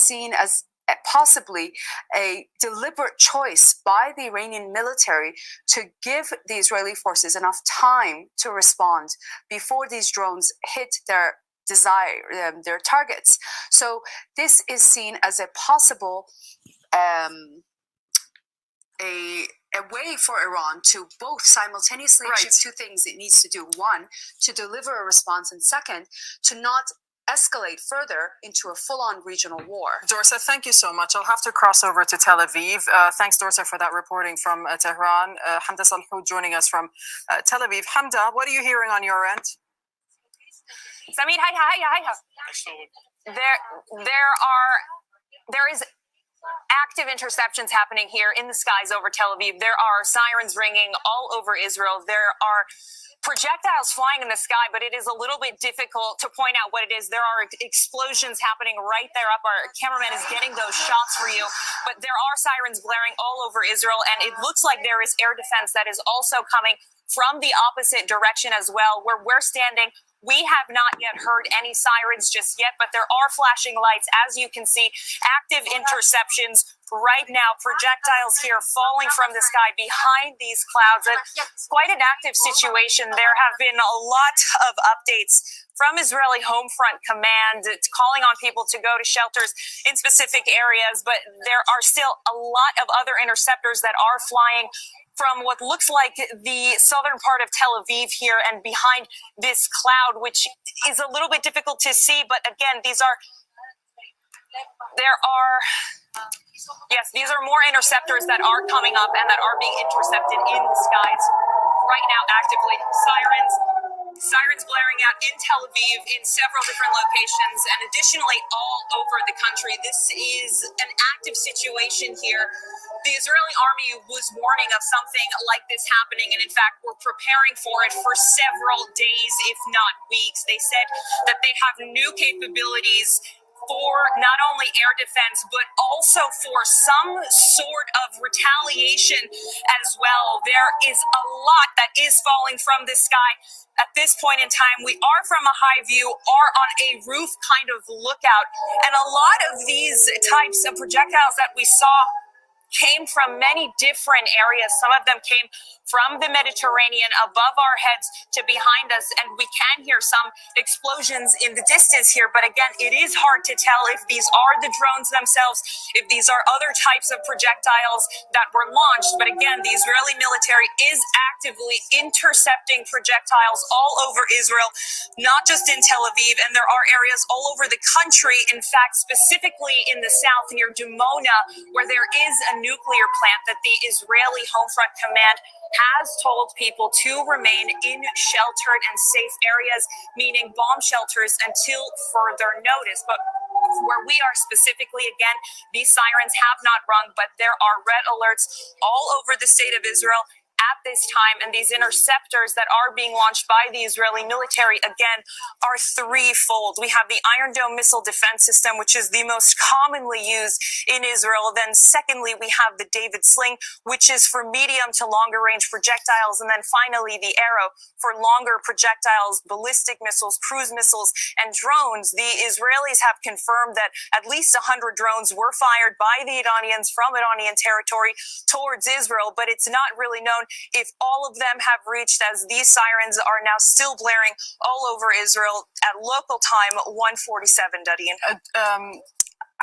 seen as possibly a deliberate choice by the Iranian military to give the Israeli forces enough time to respond before these drones hit their their targets. So this is seen as a possible a way for Iran to both simultaneously achieve two things it needs to do. One, to deliver a response, and second, to not escalate further into a full-on regional war. Dorsa, thank you so much. I'll have to cross over to Tel Aviv. Thanks, Dorsa, for that reporting from Tehran. Hamda Salhoud joining us from Tel Aviv. Hamda, what are you hearing on your end? Samir, hi. There is active interceptions happening here in the skies over Tel Aviv. There are sirens ringing all over Israel. There are projectiles flying in the sky, but it is a little bit difficult to point out what it is. There are explosions happening right there up. Our cameraman is getting those shots for you, but there are sirens blaring all over Israel, and it looks like there is air defense that is also coming from the opposite direction as well. Where we're standing, we have not yet heard any sirens just yet, but there are flashing lights. As you can see, active interceptions right now, projectiles here falling from the sky behind these clouds. It's quite an active situation. There have been a lot of updates from Israeli Home Front Command. It's calling on people to go to shelters in specific areas, but there are still a lot of other interceptors that are flying from what looks like the southern part of Tel Aviv here and behind this cloud, which is a little bit difficult to see. But again, these are more interceptors that are coming up and that are being intercepted in the skies right now actively. Sirens blaring out in Tel Aviv in several different locations, and additionally all over the country. This is an active situation here. The Israeli army was warning of something like this happening, and in fact, were preparing for it for several days, if not weeks. They said that they have new capabilities for not only air defense, but also for some sort of retaliation as well. There is a lot that is falling from the sky. At this point in time, we are from a high view or on a roof kind of lookout. And a lot of these types of projectiles that we saw came from many different areas. Some of them came from the Mediterranean above our heads to behind us, and we can hear some explosions in the distance here. But again, it is hard to tell if these are the drones themselves, if these are other types of projectiles that were launched. But again, the Israeli military is actively intercepting projectiles all over Israel, not just in Tel Aviv, and there are areas all over the country. In fact, specifically in the south near Dimona, where there is a nuclear plant that the Israeli Home Front Command has told people to remain in sheltered and safe areas, meaning bomb shelters, until further notice. But where we are specifically, again, these sirens have not rung, but there are red alerts all over the state of Israel at this time, and these interceptors that are being launched by the Israeli military, again, are threefold. We have the Iron Dome missile defense system, which is the most commonly used in Israel. Then secondly, we have the David Sling, which is for medium to longer range projectiles. And then finally, the Arrow for longer projectiles, ballistic missiles, cruise missiles, and drones. The Israelis have confirmed that at least 100 drones were fired by the Iranians from Iranian territory towards Israel, but it's not really known if all of them have reached, as these sirens are now still blaring all over Israel at local time 1:47. Dadian.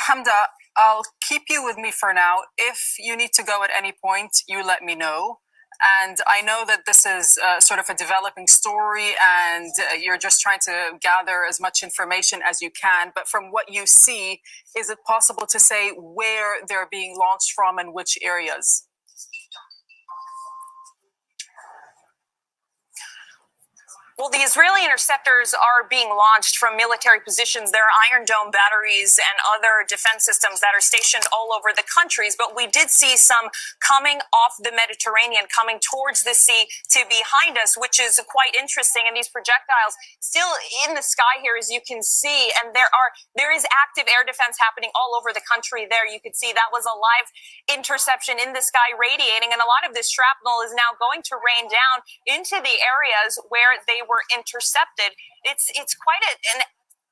Hamda, I'll keep you with me for now. If you need to go at any point, you let me know. And I know that this is sort of a developing story, and you're just trying to gather as much information as you can. But from what you see, is it possible to say where they're being launched from and which areas? Well, the Israeli interceptors are being launched from military positions. There are Iron Dome batteries and other defense systems that are stationed all over the countries. But we did see some coming off the Mediterranean, coming towards the sea to behind us, which is quite interesting. And these projectiles still in the sky here, as you can see. And there is active air defense happening all over the country there. You could see that was a live interception in the sky radiating. And a lot of this shrapnel is now going to rain down into the areas where they were intercepted. It's quite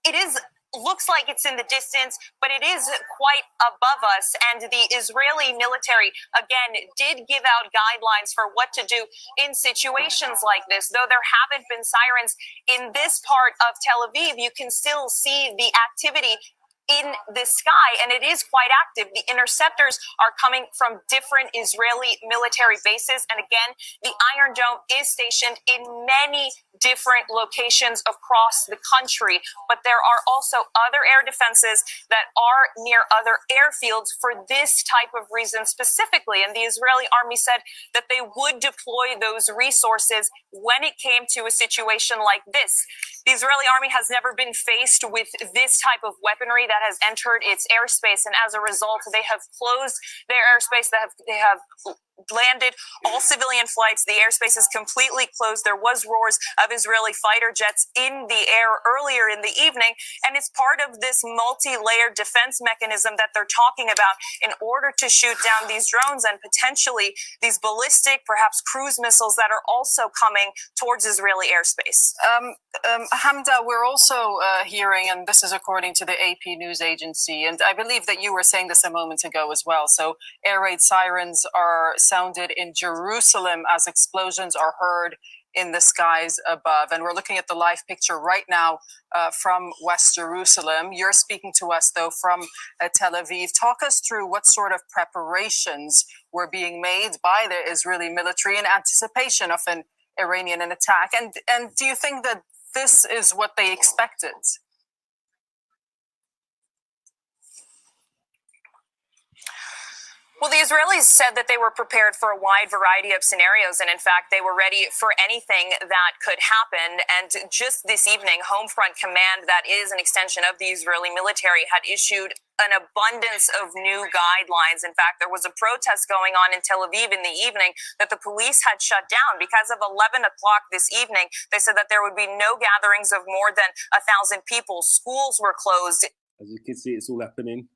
it is looks like it's in the distance, but it is quite above us. And the Israeli military, again, did give out guidelines for what to do in situations like this. Though there haven't been sirens in this part of Tel Aviv, you can still see the activity in the sky, and it is quite active. The interceptors are coming from different Israeli military bases. And again, the Iron Dome is stationed in many different locations across the country. But there are also other air defenses that are near other airfields for this type of reason specifically. And the Israeli army said that they would deploy those resources when it came to a situation like this. The Israeli army has never been faced with this type of weaponry that has entered its airspace, and as a result, they have closed their airspace. They have landed all civilian flights. The airspace is completely closed. There was roars of Israeli fighter jets in the air earlier in the evening, and it's part of this multi-layered defense mechanism that they're talking about in order to shoot down these drones and potentially these ballistic, perhaps cruise missiles that are also coming towards Israeli airspace. Hamda, we're also hearing, and this is according to the AP news agency, and I believe that you were saying this a moment ago as well. So air raid sirens are sounded in Jerusalem as explosions are heard in the skies above. And we're looking at the live picture right now from West Jerusalem. You're speaking to us, though, from Tel Aviv. Talk us through what sort of preparations were being made by the Israeli military in anticipation of an Iranian attack. And do you think that this is what they expected? Well, the Israelis said that they were prepared for a wide variety of scenarios, and in fact, they were ready for anything that could happen. And just this evening, Homefront Command, that is an extension of the Israeli military, had issued an abundance of new guidelines. In fact, there was a protest going on in Tel Aviv in the evening that the police had shut down because of 11 o'clock this evening. They said that there would be no gatherings of more than 1,000 people. Schools were closed. As you can see, it's all happening.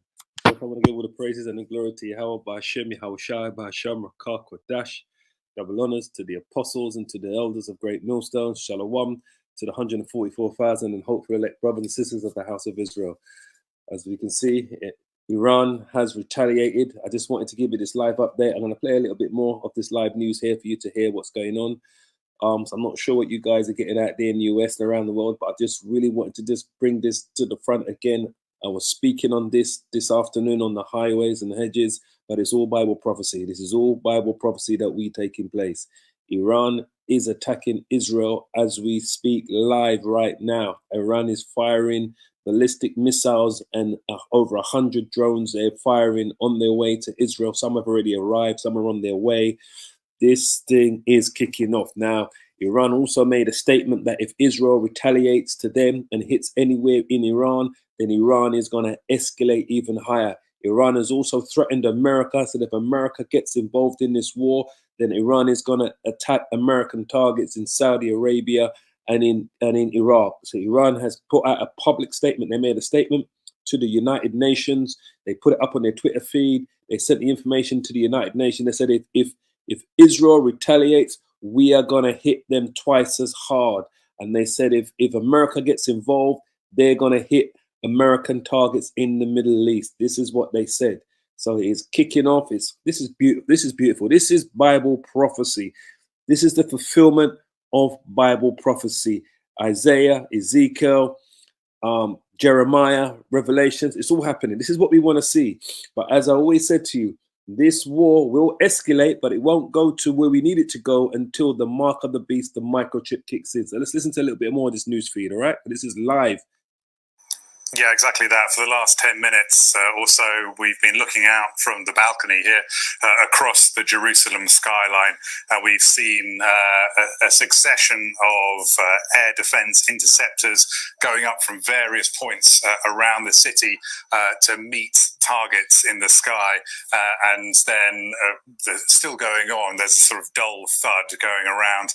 I want to give all the praises and the glory to Yahweh, Ba'Hashem, Yahushai, Ba'Hasham, Rakah, Kodash. Double honors to the apostles and to the elders of Great Millstone. Shalom to the 144,000 and hopefully elect brothers and sisters of the house of Israel. As we can see, Iran has retaliated. I just wanted to give you this live update. I'm going to play a little bit more of this live news here for you to hear what's going on. So I'm not sure what you guys are getting out there in the US and around the world, but I just really wanted to just bring this to the front again. I was speaking on this afternoon on the highways and hedges, but it's all Bible prophecy. This is all Bible prophecy that we take in place. Iran is attacking Israel as we speak live right now. Iran is firing ballistic missiles and over 100 drones they're firing on their way to Israel. Some have already arrived, some are on their way. This thing is kicking off. Now, Iran also made a statement that if Israel retaliates to them and hits anywhere in Iran, then Iran is going to escalate even higher. Iran has also threatened America, so if America gets involved in this war, then Iran is going to attack American targets in Saudi Arabia and in Iraq. So Iran has put out a public statement. They made a statement to the United Nations. They put it up on their Twitter feed. They sent the information to the United Nations. They said if Israel retaliates, we are going to hit them twice as hard. And they said if America gets involved, they're going to hit American targets in the Middle East. This is what they said. So it's kicking off. This is beautiful. This is beautiful. This is Bible prophecy. This is the fulfillment of Bible prophecy. Isaiah, Ezekiel, Jeremiah, Revelations. It's all happening. This is what we want to see. But as I always said to you, this war will escalate, but it won't go to where we need it to go until the mark of the beast, the microchip, kicks in. So let's listen to a little bit more of this news feed, all right? This is live. Yeah, exactly that. For the last 10 minutes or so, we've been looking out from the balcony here across the Jerusalem skyline. We've seen a succession of air defense interceptors going up from various points around the city to meet targets in the sky, and then still going on. There's a sort of dull thud going around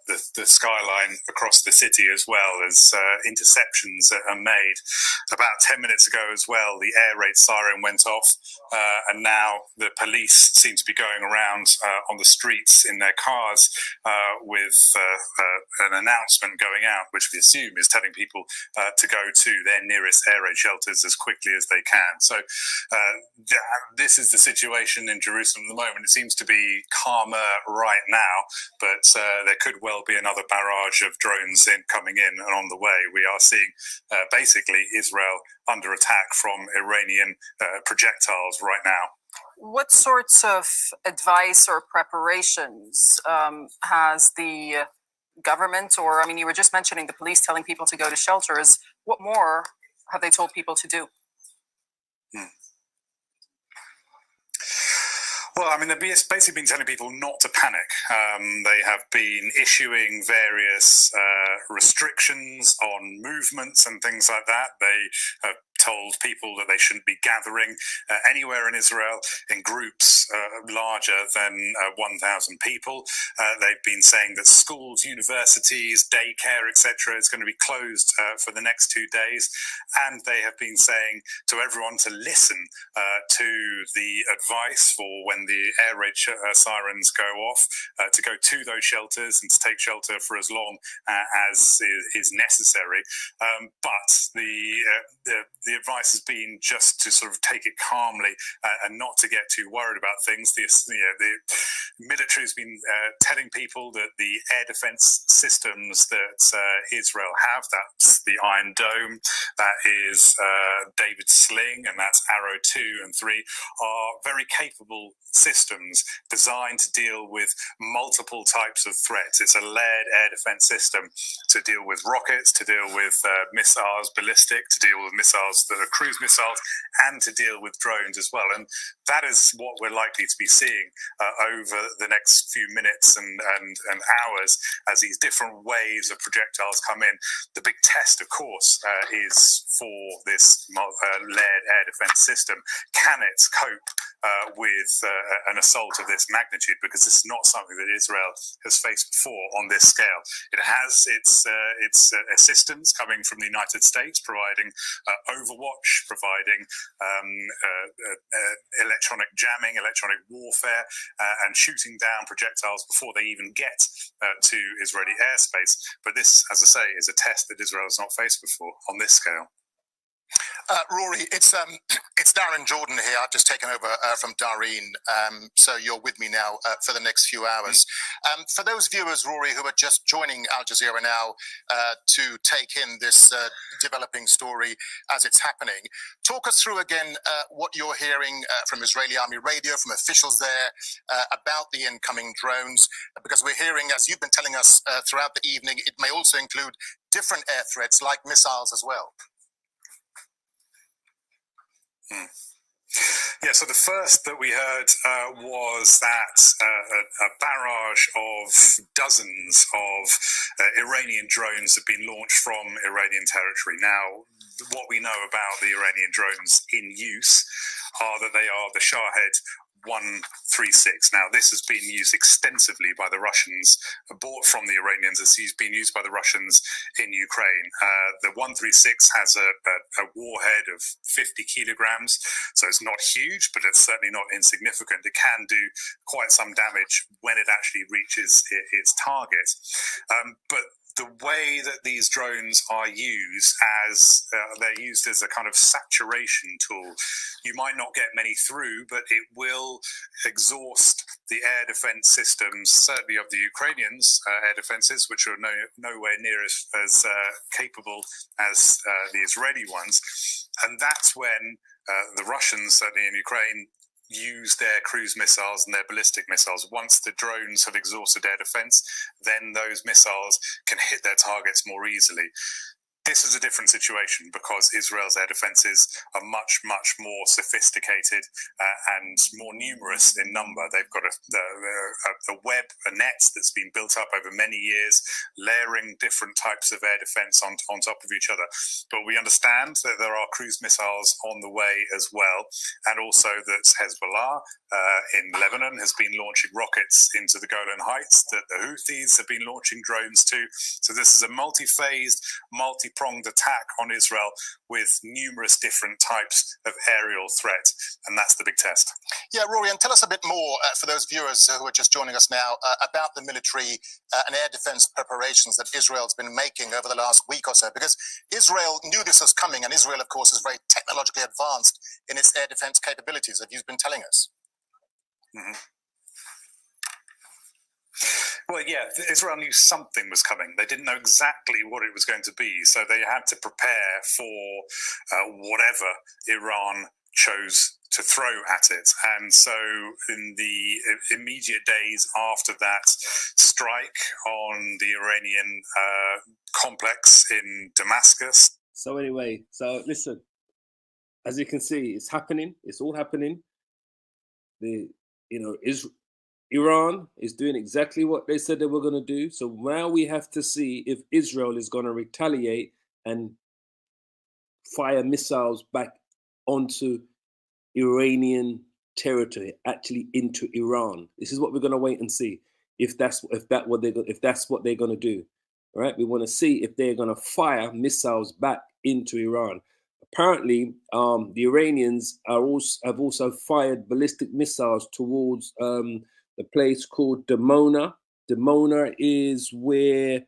the skyline across the city as well as interceptions are made. About 10 minutes ago as well, the air raid siren went off, and now the police seem to be going around on the streets in their cars with an announcement going out, which we assume is telling people to go to their nearest air raid shelters as quickly as they can. So this is the situation in Jerusalem at the moment. It seems to be calmer right now, but there could well be another barrage of drones coming in and on the way. We are seeing basically Israel under attack from Iranian projectiles right now. What sorts of advice or preparations has the government, or I mean, you were just mentioning the police telling people to go to shelters. What more have they told people to do? Well, I mean, they've basically been telling people not to panic. They have been issuing various restrictions on movements and things like that. They have told people that they shouldn't be gathering anywhere in Israel in groups larger than 1,000 people. They've been saying that schools, universities, daycare, etc. is going to be closed for the next 2 days. And they have been saying to everyone to listen to the advice for when the air raid sirens go off, to go to those shelters and to take shelter for as long as is necessary. But the advice has been just to sort of take it calmly and not to get too worried about things. The military has been telling people that the air defense systems that Israel have, that's the Iron Dome, that is David's Sling, and that's Arrow 2 and 3, are very capable systems designed to deal with multiple types of threats. It's a layered air defense system to deal with rockets, to deal with missiles, ballistic, to deal with missiles that are cruise missiles, and to deal with drones as well. And that is what we're likely to be seeing over the next few minutes and hours as these different waves of projectiles come in. The big test, of course, is for this layered air defense system. Can it cope with an assault of this magnitude? Because this is not something that Israel has faced before on this scale. It has its assistance coming from the United States, providing Overwatch, providing electronic jamming, electronic warfare, and shooting down projectiles before they even get to Israeli airspace. But this, as I say, is a test that Israel has not faced before on this scale. Rory, it's Darren Jordan here. I've just taken over from Dareen, so you're with me now for the next few hours. For those viewers, Rory, who are just joining Al Jazeera now to take in this developing story as it's happening, talk us through again what you're hearing from Israeli Army Radio, from officials there about the incoming drones, because we're hearing, as you've been telling us throughout the evening, it may also include different air threats like missiles as well. Yeah, so the first that we heard was that a barrage of dozens of Iranian drones have been launched from Iranian territory. Now, what we know about the Iranian drones in use are that they are the Shahed 136. Now, this has been used extensively by the Russians, bought from the Iranians. It's been used by the Russians in Ukraine. The 136 has a warhead of 50 kilograms, so it's not huge, but it's certainly not insignificant. It can do quite some damage when it actually reaches its target. But the way that these drones are used as they're used as a kind of saturation tool. You might not get many through, but it will exhaust the air defense systems, certainly of the Ukrainians' air defenses, which are nowhere near as capable as the Israeli ones. And that's when the Russians, certainly in Ukraine, use their cruise missiles and their ballistic missiles. Once the drones have exhausted air defense, then those missiles can hit their targets more easily. This is a different situation because Israel's air defenses are much, much more sophisticated and more numerous in number. They've got a web, a net that's been built up over many years, layering different types of air defense on top of each other. But we understand that there are cruise missiles on the way as well, and also that Hezbollah in Lebanon has been launching rockets into the Golan Heights, that the Houthis have been launching drones too. So this is a multi-phased, multi-pronged attack on Israel with numerous different types of aerial threat, and that's the big test. Yeah, Rory, and tell us a bit more for those viewers who are just joining us now about the military and air defense preparations that Israel's been making over the last week or so, because Israel knew this was coming, and Israel, of course, is very technologically advanced in its air defense capabilities, as you've been telling us. Mm-hmm. Well, yeah, Israel knew something was coming. They didn't know exactly what it was going to be, so they had to prepare for whatever Iran chose to throw at it. And so in the immediate days after that strike on the Iranian complex in Damascus. So anyway, so listen, as you can see, it's happening. It's all happening. Iran is doing exactly what they said they were going to do. So now we have to see if Israel is going to retaliate and fire missiles back onto Iranian territory, actually into Iran. This is what we're going to wait and see if that's what they're going to do. All right, we want to see if they're going to fire missiles back into Iran. Apparently, the Iranians have also fired ballistic missiles towards the place called Dimona. Dimona is where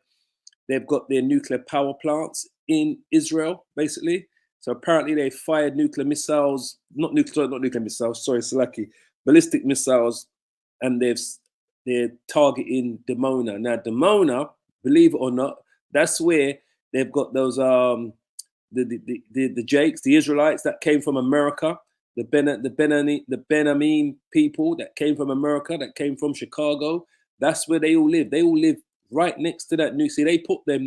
they've got their nuclear power plants in Israel, basically. So apparently they fired nuclear missiles, not nuclear missiles, sorry, Salaki, ballistic missiles, and they're targeting Dimona. Now, Dimona, believe it or not, that's where they've got those the Jakes, the Israelites that came from America, the Benamin people that came from America, that came from Chicago. That's where they all live. They all live right next to that See, they put the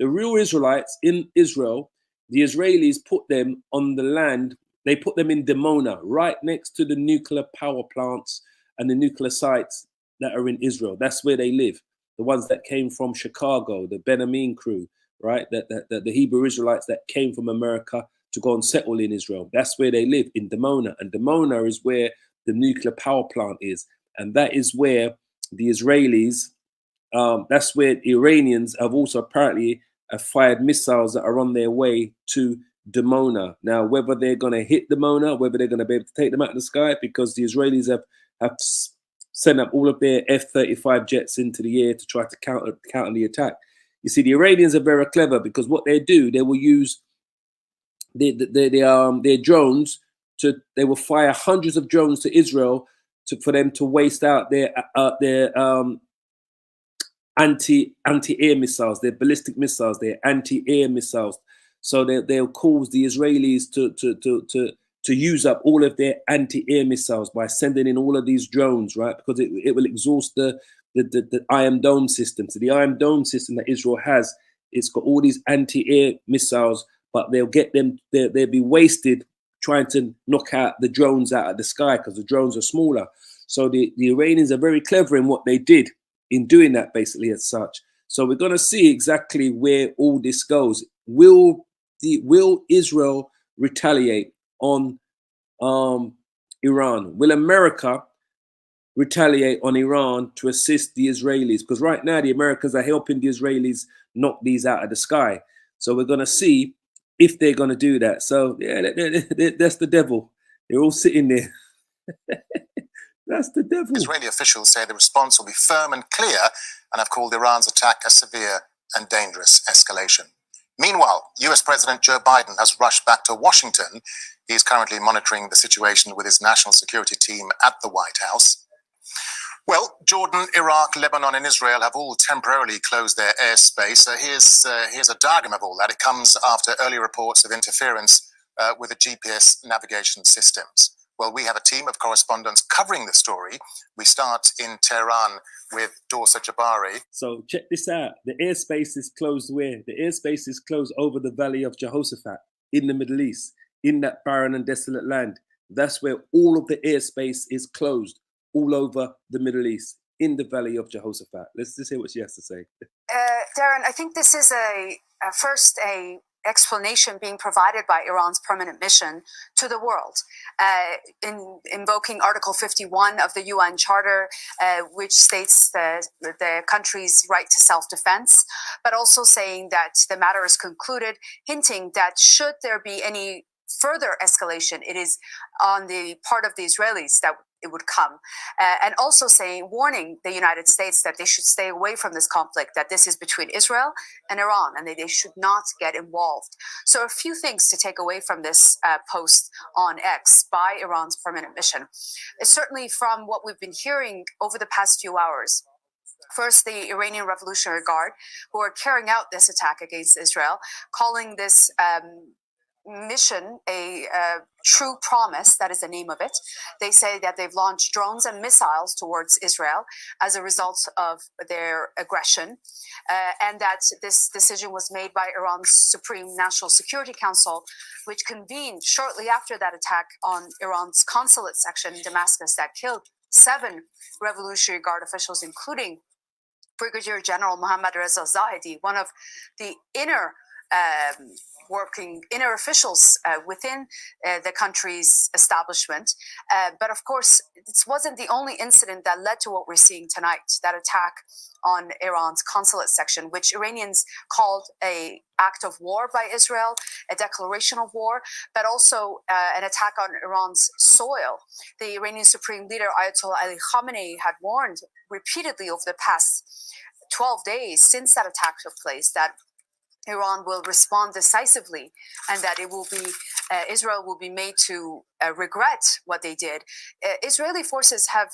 real Israelites in Israel. The Israelis put them on the land. They put them in Dimona, right next to the nuclear power plants and the nuclear sites that are in Israel. That's where they live. The ones that came from Chicago, the Benamin crew, right? The Hebrew Israelites that came from America to go and settle in Israel. That's where they live, in Dimona. And Dimona is where the nuclear power plant is. And that is where the Israelis, that's where the Iranians have also apparently fired missiles that are on their way to Dimona. Now, whether they're going to hit Dimona, whether they're going to be able to take them out of the sky, because the Israelis have sent up all of their F-35 jets into the air to try to counter the attack. You see, the Iranians are very clever, because what they do, they will use their drones they will fire hundreds of drones to Israel for them to waste out their anti-air missiles, their ballistic missiles, their anti-air missiles. So they'll cause the Israelis to use up all of their anti-air missiles by sending in all of these drones, right? Because it will exhaust the Iron Dome system. So the Iron Dome system that Israel has, it's got all these anti-air missiles, but they'll be wasted trying to knock out the drones out of the sky, because the drones are smaller. So the Iranians are very clever in what they did in doing that, basically, as such. So we're going to see exactly where all this goes. Will Israel retaliate on Iran? Will America retaliate on Iran to assist the Israelis? Because right now the Americans are helping the Israelis knock these out of the sky. So we're going to see if they're going to do that. So yeah, that's the devil. They're all sitting there. That's the devil. Israeli officials say the response will be firm and clear, and have called Iran's attack a severe and dangerous escalation. Meanwhile, US President Joe Biden has rushed back to Washington. He's currently monitoring the situation with his national security team at the White House. Well, Jordan, Iraq, Lebanon, and Israel have all temporarily closed their airspace. Here's a diagram of all that. It comes after early reports of interference with the GPS navigation systems. Well, we have a team of correspondents covering the story. We start in Tehran with Dorsa Jabari. So check this out. The airspace is closed where? The airspace is closed over the Valley of Jehoshaphat in the Middle East, in that barren and desolate land. That's where all of the airspace is closed, all over the Middle East, in the Valley of Jehoshaphat. Let's just hear what she has to say. Darren, I think this is a explanation being provided by Iran's permanent mission to the world, in invoking Article 51 of the UN Charter, which states the country's right to self-defense, but also saying that the matter is concluded, hinting that should there be any further escalation, it is on the part of the Israelis that it would come, and also warning the United States that they should stay away from this conflict, that this is between Israel and Iran, and they should not get involved. So a few things to take away from this post on X by Iran's permanent mission. Certainly from what we've been hearing over the past few hours. First, the Iranian Revolutionary Guard, who are carrying out this attack against Israel, calling this mission a true promise. That is the name of it. They say that they've launched drones and missiles towards Israel as a result of their aggression, and that this decision was made by Iran's Supreme National Security Council, which convened shortly after that attack on Iran's consulate section in Damascus that killed 7 Revolutionary Guard officials, including Brigadier General Mohammad Reza Zahedi, one of the inner officials within the country's establishment. But of course, this wasn't the only incident that led to what we're seeing tonight, that attack on Iran's consulate section, which Iranians called an act of war by Israel, a declaration of war, but also an attack on Iran's soil. The Iranian Supreme Leader Ayatollah Ali Khamenei had warned repeatedly over the past 12 days since that attack took place that Iran will respond decisively, and that it will be Israel will be made to regret what they did. Israeli forces have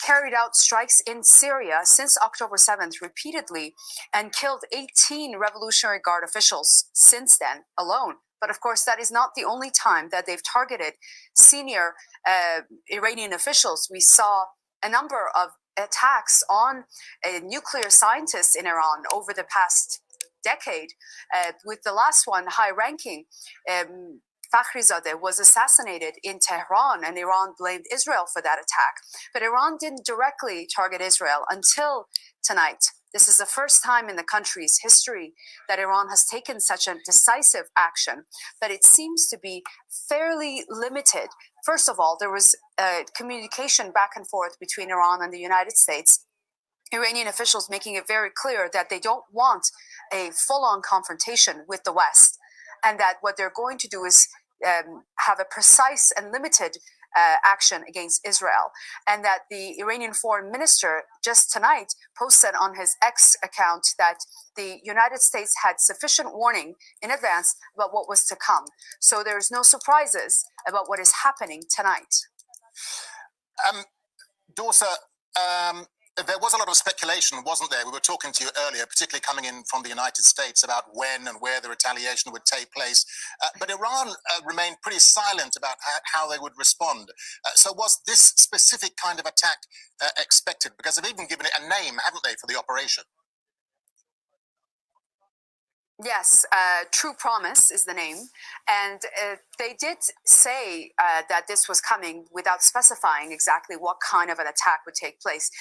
carried out strikes in Syria since October 7th repeatedly and killed 18 Revolutionary Guard officials since then alone. But of course, that is not the only time that they've targeted senior Iranian officials. We saw a number of attacks on nuclear scientists in Iran over the past decade, with the last one, high-ranking Fakhrizadeh was assassinated in Tehran, and Iran blamed Israel for that attack. But Iran didn't directly target Israel until tonight. This is the first time in the country's history that Iran has taken such a decisive action, but it seems to be fairly limited. First of all, there was communication back and forth between Iran and the United States, Iranian officials making it very clear that they don't want a full-on confrontation with the West, and that what they're going to do is have a precise and limited action against Israel, and that the Iranian foreign minister just tonight posted on his X account that the United States had sufficient warning in advance about what was to come. So there's no surprises about what is happening tonight. Dorsa, there was a lot of speculation, wasn't there? We were talking to you earlier, particularly coming in from the United States, about when and where the retaliation would take place. But Iran remained pretty silent about how they would respond. So was this specific kind of attack expected? Because they've even given it a name, haven't they, for the operation? Yes, True Promise is the name. And they did say that this was coming without specifying exactly what kind of an attack would take place.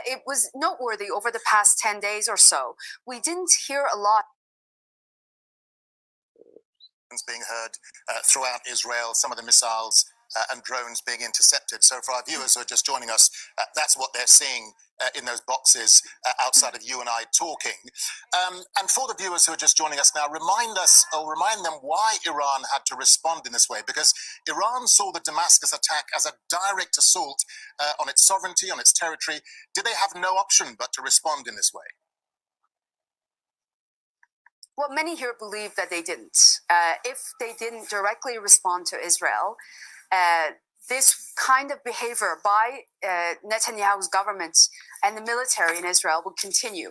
It was noteworthy over the past 10 days or so. We didn't hear a lot. Being heard throughout Israel, some of the missiles and drones being intercepted. So for our viewers who are just joining us, that's what they're seeing in those boxes outside of you and I talking. And for the viewers who are just joining us now, remind them why Iran had to respond in this way, because Iran saw the Damascus attack as a direct assault on its sovereignty, on its territory. Did they have no option but to respond in this way? Well, many here believe that they didn't. If they didn't directly respond to Israel, this kind of behavior by Netanyahu's government and the military in Israel will continue.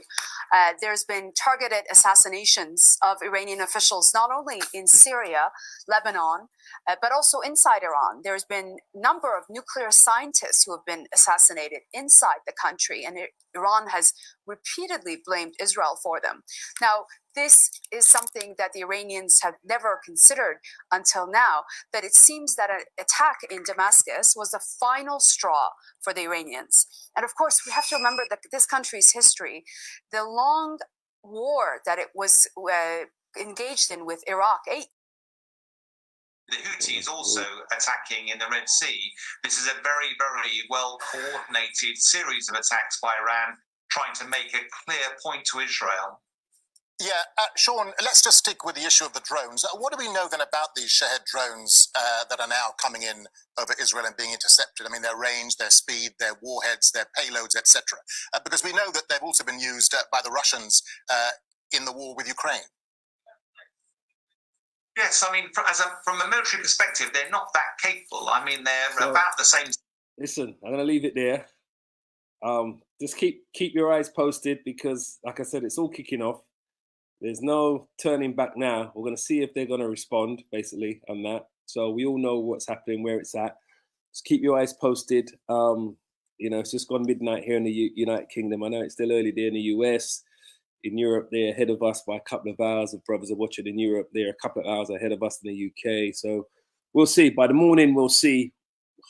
There's been targeted assassinations of Iranian officials, not only in Syria, Lebanon, but also inside Iran. There's been a number of nuclear scientists who have been assassinated inside the country, and Iran has repeatedly blamed Israel for them. Now, this is something that the Iranians have never considered until now, but it seems that an attack in Damascus was the final straw for the Iranians. And of course, we have to remember that this country's history, the long war that it was engaged in with Iraq. The Houthis also attacking in the Red Sea. This is a very, very well coordinated series of attacks by Iran, trying to make a clear point to Israel. Yeah, Sean, let's just stick with the issue of the drones. What do we know then about these Shahed drones that are now coming in over Israel and being intercepted? I mean, their range, their speed, their warheads, their payloads, etc. Because we know that they've also been used by the Russians in the war with Ukraine. Yes, I mean, from a military perspective, they're not that capable. I mean, they're about the same. Listen, I'm going to leave it there. Just keep your eyes posted because, like I said, it's all kicking off. There's no turning back now. We're going to see if they're going to respond, basically, on that. So we all know what's happening, where it's at. Just keep your eyes posted. It's just gone midnight here in the United Kingdom. I know it's still early there in the US. In Europe, they're ahead of us by a couple of hours. If brothers are watching in Europe, they're a couple of hours ahead of us in the UK. So we'll see. By the morning, we'll see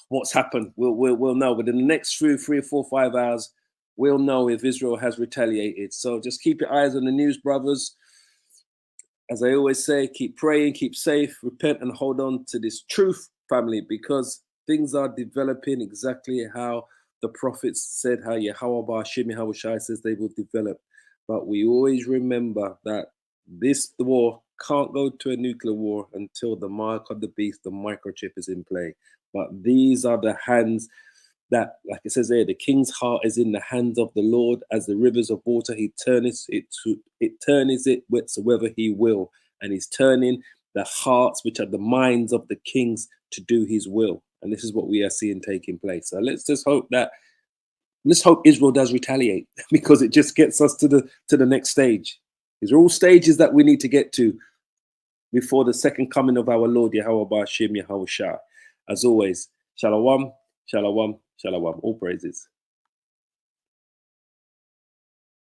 what's happened. We'll know. But in the next 3 or 4 or 5 hours, we'll know if Israel has retaliated. So just keep your eyes on the news, brothers. As I always say, keep praying, keep safe, repent, and hold on to this truth, family, because things are developing exactly how the prophets said, how Yahweh Ba'ashim Yahushai says they will develop. But we always remember that this war can't go to a nuclear war until the mark of the beast, the microchip, is in play. But these are the hands that, like it says there, the king's heart is in the hands of the Lord. As the rivers of water, he turneth it whatsoever he will. And he's turning the hearts, which are the minds of the kings, to do his will. And this is what we are seeing taking place. So let's hope Israel does retaliate, because it just gets us to the next stage. These are all stages that we need to get to before the second coming of our Lord Yahweh Ba'ashim Yahushai. As always, shalom, shalom, shalom. All praises.